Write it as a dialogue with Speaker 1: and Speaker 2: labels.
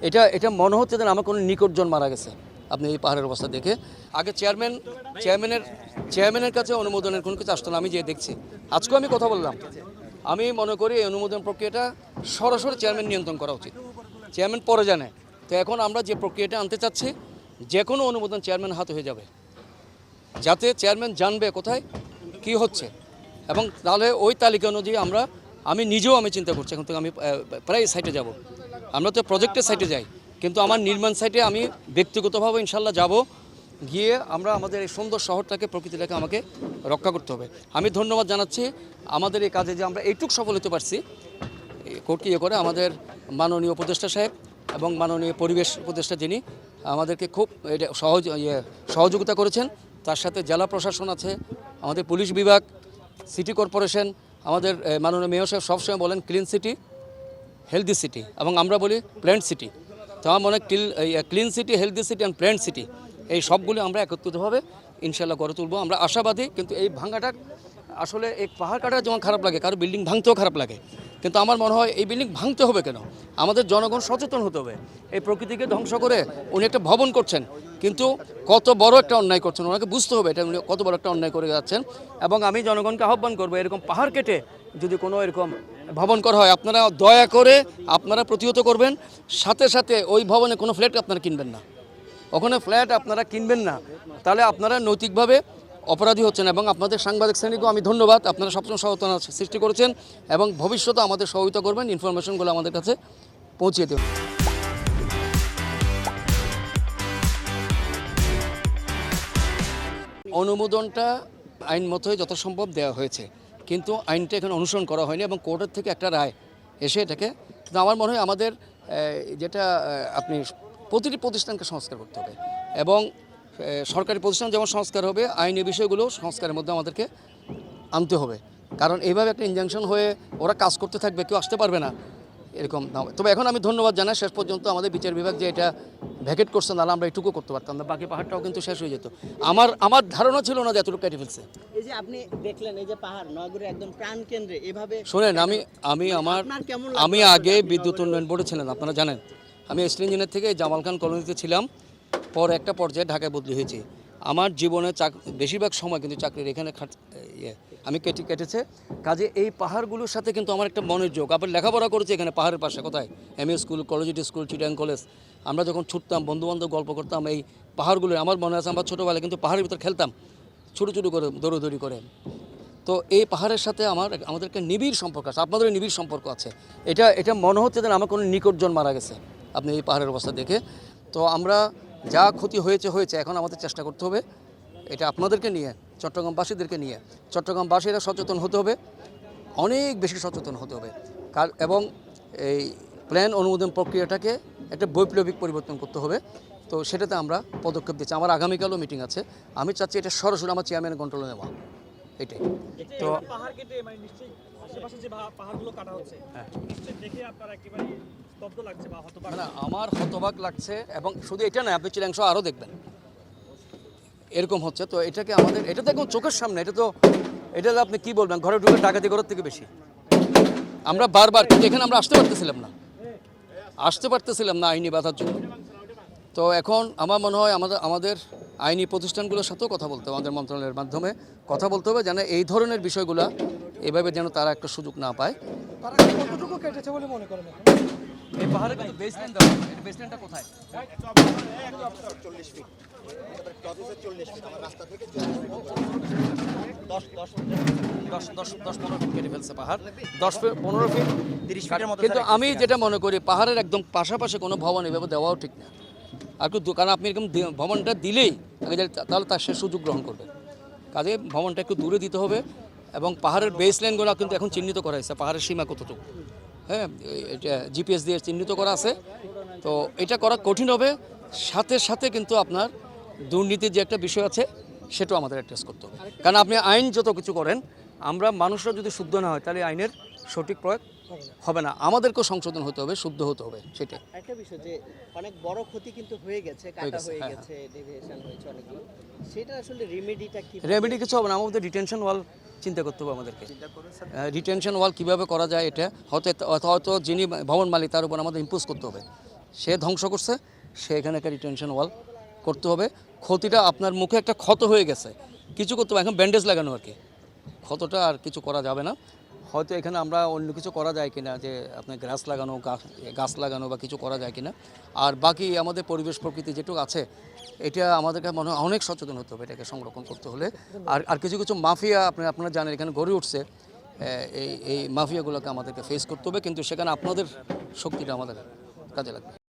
Speaker 1: এটা এটা মনে হচ্ছে যেন আমার কোনো নিকটজন মারা গেছে আপনি এই পাহাড়ের অবস্থা দেখে। আগে চেয়ারম্যানের কাছে অনুমোদনের কোনো কিছু আসতো না, আমি যে দেখছি আজকেও আমি কথা বললাম। আমি মনে করি এই অনুমোদন প্রক্রিয়াটা সরাসরি চেয়ারম্যান নিয়ন্ত্রণ করা উচিত, চেয়ারম্যান পরে জানে। তো এখন আমরা যে প্রক্রিয়াটা আনতে চাচ্ছি, যে কোনো অনুমোদন চেয়ারম্যান হাতে হয়ে যাবে, যাতে চেয়ারম্যান জানবে কোথায় কি হচ্ছে, এবং তাহলে ওই তালিকা অনুযায়ী আমি নিজেও চিন্তা করছি এখন থেকে আমি প্রায় সাইটে যাব। আমরা তো প্রজেক্টের সাইটে যাই, কিন্তু আমার নির্মাণ সাইটে আমি ব্যক্তিগতভাবে ইনশাল্লাহ যাব, গিয়ে আমরা আমাদের এই সুন্দর শহরটাকে, প্রকৃতিটাকে আমাকে রক্ষা করতে হবে। আমি ধন্যবাদ জানাচ্ছি আমাদের এই কাজে যে আমরা এইটুকু সফল হতে পারছি, কোর্টকে করে আমাদের মাননীয় উপদেষ্টা সাহেব এবং মাননীয় পরিবেশ উপদেষ্টা, যিনি আমাদেরকে খুব এটা সহযোগিতা করেছেন। তার সাথে জেলা প্রশাসন আছে, আমাদের পুলিশ বিভাগ, সিটি কর্পোরেশন, আমাদের মাননীয় মেয়র সাহেব সবসময় বলেন ক্লিন সিটি হেলদি সিটি, এবং আমরা বলি প্ল্যান্ট সিটি। তো আমার মনে হয় clean city, healthy city and plant city, এই সবগুলো আমরা একত্রিতভাবে ইনশাল্লাহ গড়ে তুলব। আমরা আশাবাদী, কিন্তু এই ভাঙাটা আসলে এই পাহাড় কাটা যেমন খারাপ লাগে, কারো বিল্ডিং ভাঙতেও খারাপ লাগে, কিন্তু আমার মনে হয় এই বিল্ডিং ভাঙতে হবে কেন? আমাদের জনগণ সচেতন হতে হবে। এই প্রকৃতিকে ধ্বংস করে উনি একটা ভবন করছেন, কিন্তু কত বড় একটা অন্যায় করছেন, ওনাকে বুঝতে হবে এটা উনি কত বড় একটা অন্যায় করে যাচ্ছেন। এবং আমি জনগণকে আহ্বান করবো, এরকম পাহাড় কেটে যদি কোনো এরকম ভবন করা হয়, আপনারা দয়া করে আপনারা প্রতিহত করবেন। সাথে সাথে ওই ভবনে কোনো ফ্ল্যাট আপনারা কিনবেন না, ওখানে ফ্ল্যাট আপনারা কিনবেন না, তাহলে আপনারা নৈতিকভাবে অপরাধী হচ্ছেন। এবং আপনাদের সাংবাদিক শ্রেণীকেও আমি ধন্যবাদ, আপনারা সবসময় সচেতনতা সৃষ্টি করেছেন এবং ভবিষ্যতে আমাদের সহযোগিতা করবেন, ইনফরমেশনগুলো আমাদের কাছে পৌঁছে দেবেন। অনুমোদনটা আইন মতোই যত সম্ভব দেওয়া হয়েছে, কিন্তু আইনটা এখানে অনুসরণ করা হয়নি এবং কোর্টের থেকে একটা রায় এসে এটাকে, কিন্তু আমার মনে হয় আমাদের যেটা আপনি প্রতিটি প্রতিষ্ঠানকে সংস্কার করতে হবে, এবং সরকারি প্রতিষ্ঠান যেমন সংস্কার হবে, আইনি বিষয়গুলো সংস্কারের মধ্যে আমাদেরকে আনতে হবে। কারণ এইভাবে একটা ইনজাংশন হয়ে ওরা কাজ করতে থাকবে, কেউ আসতে পারবে না, এরকম না। তবে এখন আমি ধন্যবাদ জানাই, শেষ পর্যন্ত আমাদের বিচার বিভাগ যে এটা ভ্যাকেট করছে, নাহলে আমরা এটুকু করতে পারতাম না, বাকি পাহাড়টাও কিন্তু শেষ হয়ে যেত। আমার ধারণা ছিল না যে এতটুকু কেটে ফেলছে।
Speaker 2: এই যে আপনি দেখলেন এই যে পাহাড় নগরের একদম প্রাণ কেন্দ্রে এভাবে
Speaker 1: শোনেন, আমি আগে বিদ্যুৎ উন্নয়ন বোর্ডে ছিলাম, আপনারা জানেন। আমি স্টেট ইঞ্জিনিয়ার থেকে জামাল খান কলোনিতে ছিলাম, পর একটা পর্যায়ে ঢাকায় বদলি হয়েছি। আমার জীবনে বেশিরভাগ সময় কিন্তু চাকরির এখানে আমি কেটেছে। কাজে এই পাহাড়গুলোর সাথে কিন্তু আমার একটা মনের যোগ। আবার লেখাপড়া করেছি এখানে পাহাড়ের পাশে, কোথায় MA school, collegiate school, Chittagong college. আমরা যখন ছুটতাম, বন্ধুবান্ধব গল্প করতাম, এই পাহাড়গুলো আমার মনে আছে। আমরা ছোটোবেলায় কিন্তু পাহাড়ের ভিতর খেলতাম, ছোটো ছোটো করে দৌড়ি করে। তো এই পাহাড়ের সাথে আমাদেরকে নিবিড় সম্পর্ক আছে, আপনাদের নিবিড় সম্পর্ক আছে। এটা মনে হচ্ছে যেন আমার কোনো নিকটজন মারা গেছে আপনি এই পাহাড়ের অবস্থা দেখে। তো আমরা যা ক্ষতি হয়েছে, এখন আমাদের চেষ্টা করতে হবে এটা আপনাদেরকে নিয়ে, চট্টগ্রামবাসীদেরকে নিয়ে। চট্টগ্রামবাসীরা সচেতন হতে হবে, অনেক বেশি সচেতন হতে হবে, এবং এই প্ল্যান অনুমোদন প্রক্রিয়াটাকে একটা বৈপ্লবিক পরিবর্তন করতে হবে। তো সেটাতে আমরা পদক্ষেপ দিচ্ছি। আমার আগামীকালও মিটিং আছে, আমি চাচ্ছি এটা সরাসরি আমার চেয়ারম্যানের কন্ট্রোলে নেওয়া, এটাই। তো
Speaker 3: পাহাড় কেটে নিশ্চয়ই আশেপাশে যে পাহাড়গুলো কাটা হচ্ছে, নিশ্চয়ই দেখে আপনারা একেবারে স্তব্ধ লাগছে বা হতবাক?
Speaker 1: না, আমার হতবাক লাগছে, এবং শুধু এটা না, আপনি চিরাংশ আরও দেখবেন এরকম হচ্ছে। তো এটা তো একদম চোখের সামনে, এটা আপনি কি বলবেন, ঘরে ঢুকে ডাকাতি করার থেকে বেশি। আমরা বারবার, কিন্তু এখানে আমরা আসতে পারতেছিলাম না আইনি বাধার জন্য। তো এখন আমার মনে হয় আমাদের আইনি প্রতিষ্ঠানগুলোর সাথেও কথা বলতে হবে, আমাদের মন্ত্রণালয়ের মাধ্যমে কথা বলতে হবে, যেন এই ধরনের বিষয়গুলো এভাবে যেন তারা একটা সুযোগ না পায়।
Speaker 3: তারা কতটুকু কেটেছে বলে মনে করেন?
Speaker 1: এই পাহাড়ে কিন্তু বেসলাইন দেওয়া, এটা বেসলাইনটা কোথায়?
Speaker 2: 40 ফিট, 40 ফিট আমার রাস্তা থেকে
Speaker 1: 10-15 ফিট কেটে ফেলছে পাহাড়, 10-15 ফিট 30 ফিটের মতো। কিন্তু আমি যেটা মনে করি, পাহাড়ের একদম পাশাপাশি কোনো ভবন এভাবে দেওয়াও ঠিক না। আর একটু, কারণ আপনি এরকম ভবনটা দিলেই তাহলে তার সে সুযোগ গ্রহণ করবে। কাজে ভবনটা একটু দূরে দিতে হবে, এবং পাহাড়ের বেস লাইনগুলো কিন্তু এখন চিহ্নিত করা হয়েছে, পাহাড়ের সীমা কতটুকু, হ্যাঁ, এটা জিপিএস দিয়ে চিহ্নিত করা আছে। তো এটা করা কঠিন হবে, সাথে সাথে কিন্তু আপনার দুর্নীতির যে একটা বিষয় আছে সেটাও আমাদের অ্যাড্রেস করতে হবে। কারণ আপনি আইন যত কিছু করেন, আমরা মানুষরা যদি শুদ্ধ না হয়, তাহলে আইনের সঠিক প্রয়োগ হবে না। আমাদেরকেও সংশোধন হতে হবে, শুদ্ধ হতে হবে, সেটাই।
Speaker 2: একটা বিষয় যে অনেক বড় ক্ষতি কিন্তু হয়ে গেছে, কাটা হয়ে গেছে, ডেভিয়েশন হয়েছে অনেকগুলো, সেটা আসলে রেমেডিটা কি?
Speaker 1: রেমেডি কিছু হবে না, আমাদের ডিটেনশন ওয়াল চিন্তা করতে হবে আমাদেরকে। ডিটেনশন ওয়াল কীভাবে করা যায়, এটা হয়তো যিনি ভবন মালিক তার উপর আমাদের ইম্পোজ করতে হবে। সে ধ্বংস করছে, সে এখানে একটা রিটেনশন ওয়াল করতে হবে। ক্ষতিটা আপনার মুখে একটা ক্ষত হয়ে গেছে, কিছু করতে হবে, এখন ব্যান্ডেজ লাগানো আর কি, ক্ষতটা আর কিছু করা যাবে না। হয়তো এখানে আমরা অন্য কিছু করা যায় কিনা, যে আপনার গাছ লাগানো বা কিছু করা যায় কিনা। আর বাকি আমাদের পরিবেশ প্রকৃতি যেটুকু আছে, এটা আমাদেরকে মনে হয় অনেক সচেতন হতে হবে এটাকে সংরক্ষণ করতে হলে। আর কিছু কিছু মাফিয়া আপনারা জানেন এখানে গড়ে উঠছে, এই মাফিয়াগুলোকে আমাদেরকে ফেস করতে হবে, কিন্তু সেখানে আপনাদের শক্তিটা আমাদের কাজে লাগবে।